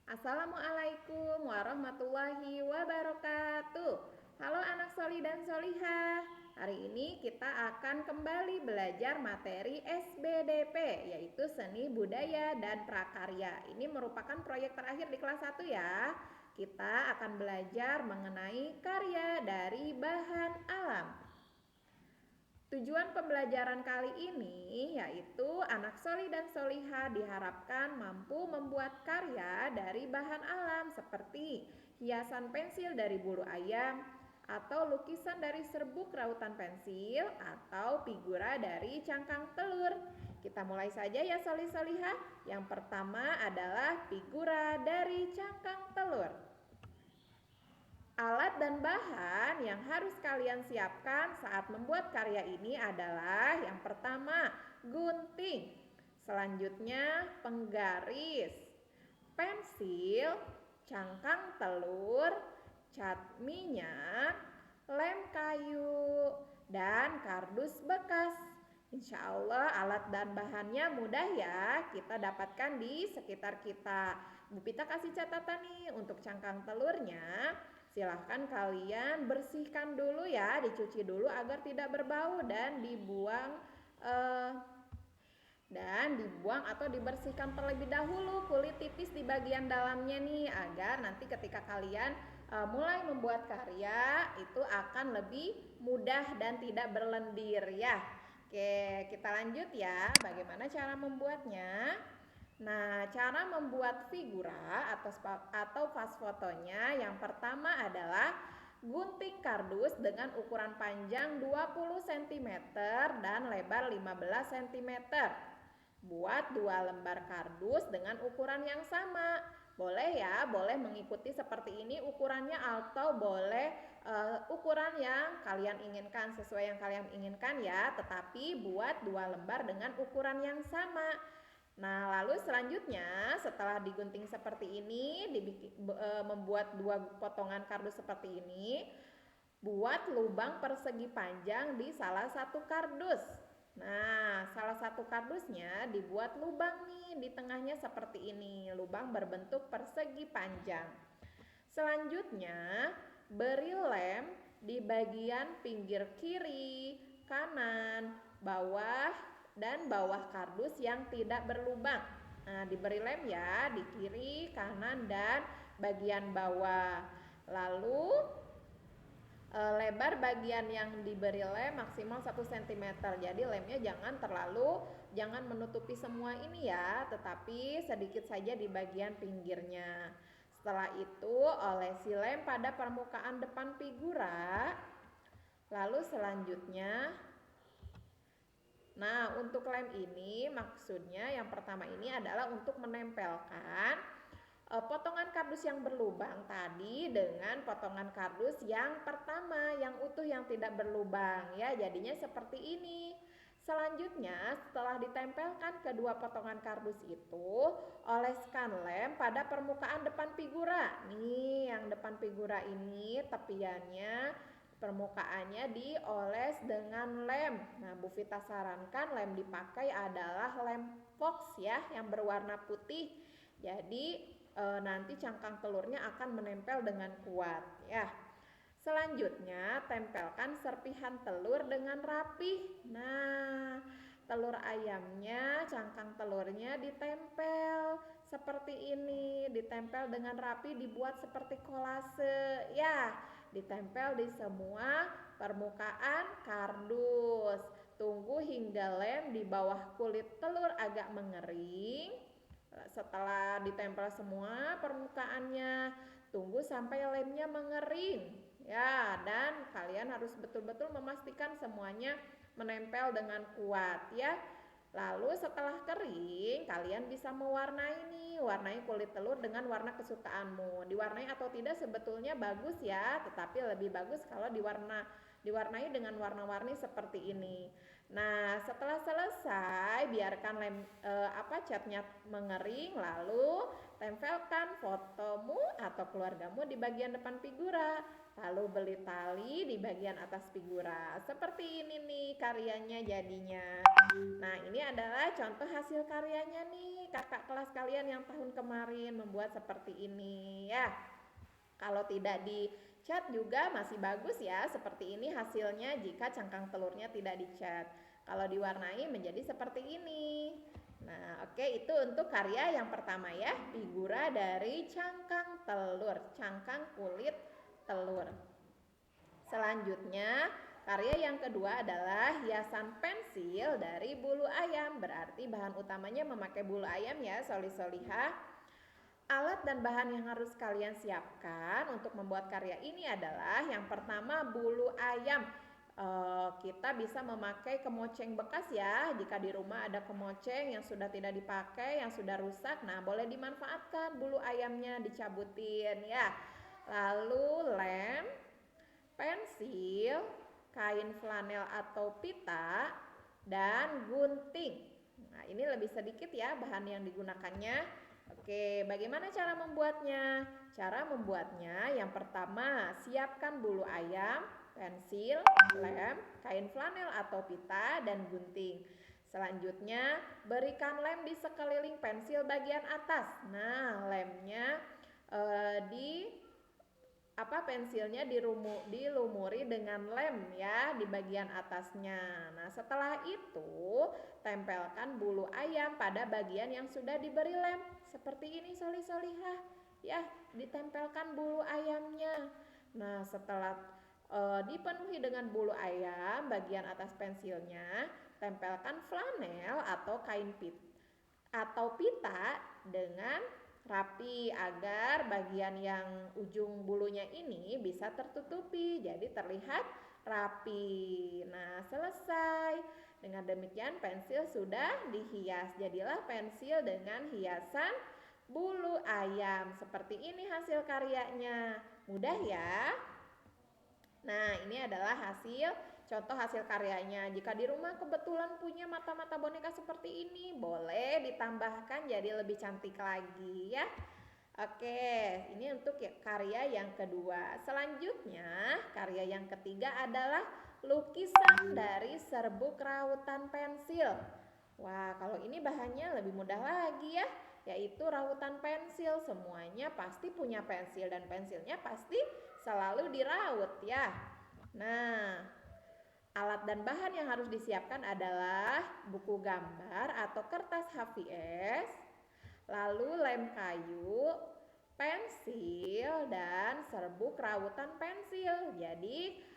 Assalamualaikum warahmatullahi wabarakatuh. Halo anak soli dan solihah. Hari ini kita akan kembali belajar materi SBDP, yaitu Seni Budaya dan Prakarya. Ini merupakan proyek terakhir di kelas 1 ya. Kita akan belajar mengenai karya dari bahan alam. Tujuan pembelajaran kali ini yaitu anak soli dan solihah diharapkan mampu membuat karya dari bahan alam seperti hiasan pensil dari bulu ayam, atau lukisan dari serbuk rautan pensil, atau figura dari cangkang telur. Kita mulai saja ya soli-solihah. Yang pertama adalah figura dari cangkang telur. Alat dan bahan yang harus kalian siapkan saat membuat karya ini adalah yang pertama, gunting. Selanjutnya, penggaris, pensil, cangkang telur, cat minyak, lem kayu, dan kardus bekas. Insya Allah alat dan bahannya mudah ya kita dapatkan di sekitar kita. Bu Pita kasih catatan nih untuk cangkang telurnya. Silahkan kalian bersihkan dulu ya, dicuci dulu agar tidak berbau dan dibuang atau dibersihkan terlebih dahulu kulit tipis di bagian dalamnya nih, agar nanti ketika kalian mulai membuat karya itu akan lebih mudah dan tidak berlendir ya. Oke, kita lanjut ya, bagaimana cara membuatnya. Nah, cara membuat figura atau vas fotonya yang pertama adalah gunting kardus dengan ukuran panjang 20 cm dan lebar 15 cm. Buat 2 lembar kardus dengan ukuran yang sama. Boleh ya, boleh mengikuti seperti ini ukurannya, atau boleh ukuran yang kalian inginkan, sesuai yang kalian inginkan ya. Tetapi buat 2 lembar dengan ukuran yang sama. Nah, lalu selanjutnya setelah digunting seperti ini, membuat 2 potongan kardus seperti ini, buat lubang persegi panjang di salah satu kardus. Nah, salah satu kardusnya dibuat lubang nih di tengahnya seperti ini, lubang berbentuk persegi panjang. Selanjutnya, beri lem di bagian pinggir kiri, kanan, bawah, dan bawah kardus yang tidak berlubang. Nah, diberi lem ya di kiri, kanan, dan bagian bawah. Lalu lebar bagian yang diberi lem maksimal 1 cm. Jadi lemnya jangan menutupi semua ini ya, tetapi sedikit saja di bagian pinggirnya. Setelah itu olesi lem pada permukaan depan figura. Lalu selanjutnya, nah untuk lem ini maksudnya yang pertama ini adalah untuk menempelkan potongan kardus yang berlubang tadi dengan potongan kardus yang pertama yang utuh yang tidak berlubang ya, jadinya seperti ini. Selanjutnya setelah ditempelkan kedua potongan kardus itu, oleskan lem pada permukaan depan figura. Nih yang depan figura ini tepiannya, permukaannya dioles dengan lem. Nah, Bu Vita sarankan lem dipakai adalah lem fox ya, yang berwarna putih. Jadi nanti cangkang telurnya akan menempel dengan kuat ya. Selanjutnya tempelkan serpihan telur dengan rapih. Nah, telur ayamnya, cangkang telurnya ditempel seperti ini, ditempel dengan rapi, dibuat seperti kolase ya, ditempel di semua permukaan kardus. Tunggu hingga lem di bawah kulit telur agak mengering. Setelah ditempel semua permukaannya, tunggu sampai lemnya mengering ya, dan kalian harus betul-betul memastikan semuanya menempel dengan kuat ya. Lalu setelah kering, kalian bisa warnai kulit telur dengan warna kesukaanmu. Diwarnai atau tidak sebetulnya bagus ya, tetapi lebih bagus kalau diwarnai dengan warna-warni seperti ini. Nah, setelah selesai biarkan catnya mengering, lalu tempelkan fotomu atau keluargamu di bagian depan figura. Lalu beli tali di bagian atas figura. Seperti ini nih karyanya jadinya. Nah, ini adalah contoh hasil karyanya nih kakak kelas kalian yang tahun kemarin membuat seperti ini ya. Kalau tidak dicat juga masih bagus ya, seperti ini hasilnya jika cangkang telurnya tidak dicat. Kalau diwarnai menjadi seperti ini. Nah, oke, itu untuk karya yang pertama ya, figura dari cangkang telur, cangkang kulit telur. Selanjutnya, karya yang kedua adalah hiasan pensil dari bulu ayam. Berarti bahan utamanya memakai bulu ayam ya, soli-solihah. Alat dan bahan yang harus kalian siapkan untuk membuat karya ini adalah yang pertama bulu ayam. Kita bisa memakai kemoceng bekas ya. Jika di rumah ada kemoceng yang sudah tidak dipakai, yang sudah rusak, nah boleh dimanfaatkan bulu ayamnya dicabutin ya. Lalu lem, pensil, kain flanel atau pita, dan gunting. Nah, ini lebih sedikit ya bahan yang digunakannya. Oke, bagaimana cara membuatnya? Cara membuatnya yang pertama, siapkan bulu ayam, pensil, lem, kain flanel atau pita, dan gunting. Selanjutnya, berikan lem di sekeliling pensil bagian atas. Nah, lemnya pensilnya dilumuri dengan lem ya di bagian atasnya. Nah, setelah itu tempelkan bulu ayam pada bagian yang sudah diberi lem. Seperti ini soli-solihah ya, ditempelkan bulu ayamnya. Nah, setelah dipenuhi dengan bulu ayam bagian atas pensilnya, tempelkan flanel atau kain atau pita dengan rapi agar bagian yang ujung bulunya ini bisa tertutupi, jadi terlihat rapi. Nah, selesai. Dengan demikian pensil sudah dihias. Jadilah pensil dengan hiasan bulu ayam. Seperti ini hasil karyanya. Mudah ya? Nah, ini adalah contoh hasil karyanya. Jika di rumah kebetulan punya mata-mata boneka seperti ini, boleh ditambahkan jadi lebih cantik lagi ya. Oke, ini untuk karya yang kedua. Selanjutnya, karya yang ketiga adalah lukisan dari serbuk rautan pensil. Wah, kalau ini bahannya lebih mudah lagi ya, yaitu rautan pensil. Semuanya pasti punya pensil dan pensilnya pasti selalu diraut ya. Nah, alat dan bahan yang harus disiapkan adalah buku gambar atau kertas HVS, lalu lem kayu, pensil, dan serbuk rautan pensil. Jadi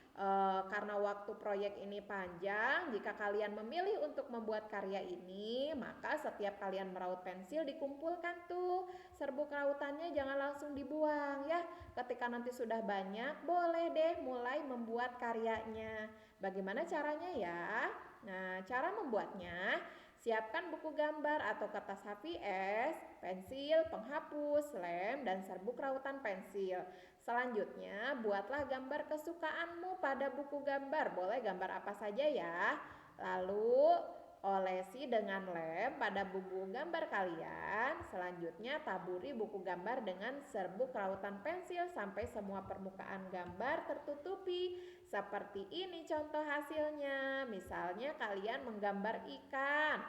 karena waktu proyek ini panjang, jika kalian memilih untuk membuat karya ini, maka setiap kalian meraut pensil dikumpulkan tuh serbuk rautannya, jangan langsung dibuang ya. Ketika nanti sudah banyak, boleh deh mulai membuat karyanya. Bagaimana caranya ya? Nah, cara membuatnya, siapkan buku gambar atau kertas HVS, pensil, penghapus, lem, dan serbuk rautan pensil. Selanjutnya, buatlah gambar kesukaanmu pada buku gambar. Boleh gambar apa saja ya. Lalu, olesi dengan lem pada buku gambar kalian. Selanjutnya, taburi buku gambar dengan serbuk rautan pensil sampai semua permukaan gambar tertutupi. Seperti ini contoh hasilnya. Misalnya kalian menggambar ikan.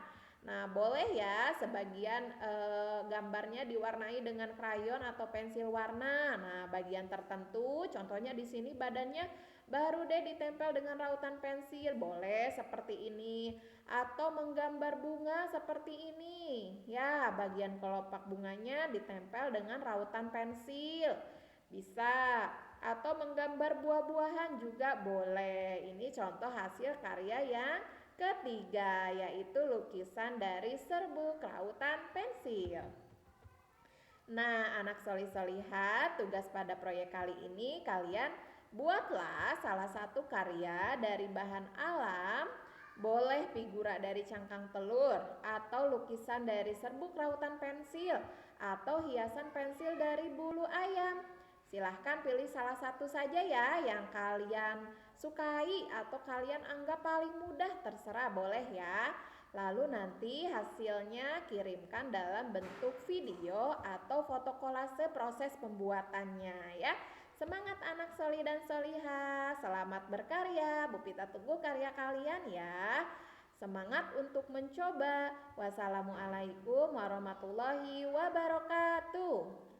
Nah, boleh ya sebagian gambarnya diwarnai dengan krayon atau pensil warna. Nah, bagian tertentu, contohnya di sini badannya baru deh ditempel dengan rautan pensil. Boleh seperti ini. Atau menggambar bunga seperti ini. Ya, bagian kelopak bunganya ditempel dengan rautan pensil. Bisa. Atau menggambar buah-buahan juga boleh. Ini contoh hasil karya yang ketiga, yaitu lukisan dari serbuk rautan pensil. Nah, anak soli-solihat, tugas pada proyek kali ini kalian buatlah salah satu karya dari bahan alam. Boleh figura dari cangkang telur, atau lukisan dari serbuk rautan pensil, atau hiasan pensil dari bulu ayam. Silahkan pilih salah satu saja ya yang kalian sukai atau kalian anggap paling mudah, terserah boleh ya. Lalu nanti hasilnya kirimkan dalam bentuk video atau foto kolase proses pembuatannya ya. Semangat anak soli dan soliha, selamat berkarya. Bu Pita tunggu karya kalian ya. Semangat untuk mencoba. Wassalamualaikum warahmatullahi wabarakatuh.